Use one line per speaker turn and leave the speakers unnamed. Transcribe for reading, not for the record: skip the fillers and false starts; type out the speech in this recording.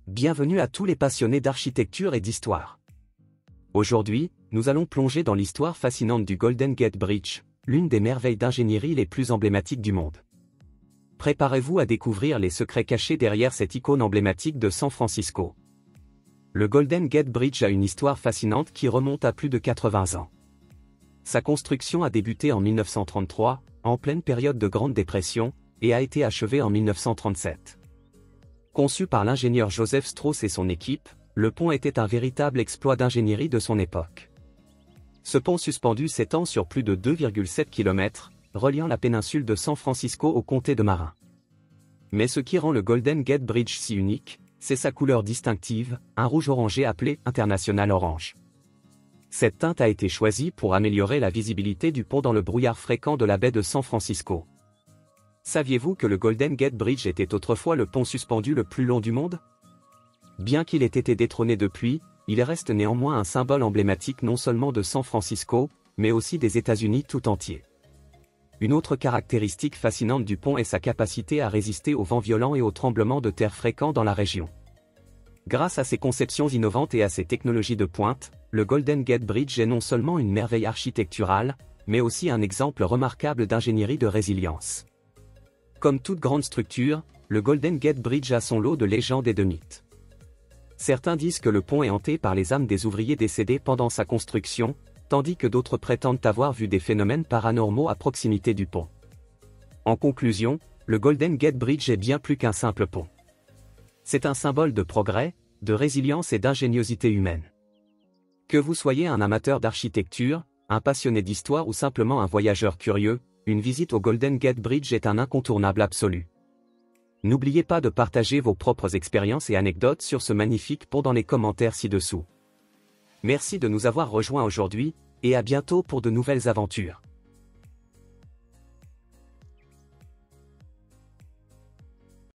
Bienvenue à tous les passionnés d'architecture et d'histoire. Aujourd'hui, nous allons plonger dans l'histoire fascinante du Golden Gate Bridge, l'une des merveilles d'ingénierie les plus emblématiques du monde. Préparez-vous à découvrir les secrets cachés derrière cette icône emblématique de San Francisco. Le Golden Gate Bridge a une histoire fascinante qui remonte à plus de 80 ans. Sa construction a débuté en 1933, en pleine période de Grande Dépression, et a été achevée en 1937. Conçu par l'ingénieur Joseph Strauss et son équipe, le pont était un véritable exploit d'ingénierie de son époque. Ce pont suspendu s'étend sur plus de 2,7 km, reliant la péninsule de San Francisco au comté de Marin. Mais ce qui rend le Golden Gate Bridge si unique, c'est sa couleur distinctive, un rouge orangé appelé International Orange. Cette teinte a été choisie pour améliorer la visibilité du pont dans le brouillard fréquent de la baie de San Francisco. Saviez-vous que le Golden Gate Bridge était autrefois le pont suspendu le plus long du monde? Bien qu'il ait été détrôné depuis, il reste néanmoins un symbole emblématique non seulement de San Francisco, mais aussi des États-Unis tout entiers. Une autre caractéristique fascinante du pont est sa capacité à résister aux vents violents et aux tremblements de terre fréquents dans la région. Grâce à ses conceptions innovantes et à ses technologies de pointe, le Golden Gate Bridge est non seulement une merveille architecturale, mais aussi un exemple remarquable d'ingénierie de résilience. Comme toute grande structure, le Golden Gate Bridge a son lot de légendes et de mythes. Certains disent que le pont est hanté par les âmes des ouvriers décédés pendant sa construction, tandis que d'autres prétendent avoir vu des phénomènes paranormaux à proximité du pont. En conclusion, le Golden Gate Bridge est bien plus qu'un simple pont. C'est un symbole de progrès, de résilience et d'ingéniosité humaine. Que vous soyez un amateur d'architecture, un passionné d'histoire ou simplement un voyageur curieux, une visite au Golden Gate Bridge est un incontournable absolu. N'oubliez pas de partager vos propres expériences et anecdotes sur ce magnifique pont dans les commentaires ci-dessous. Merci de nous avoir rejoints aujourd'hui, et à bientôt pour de nouvelles aventures.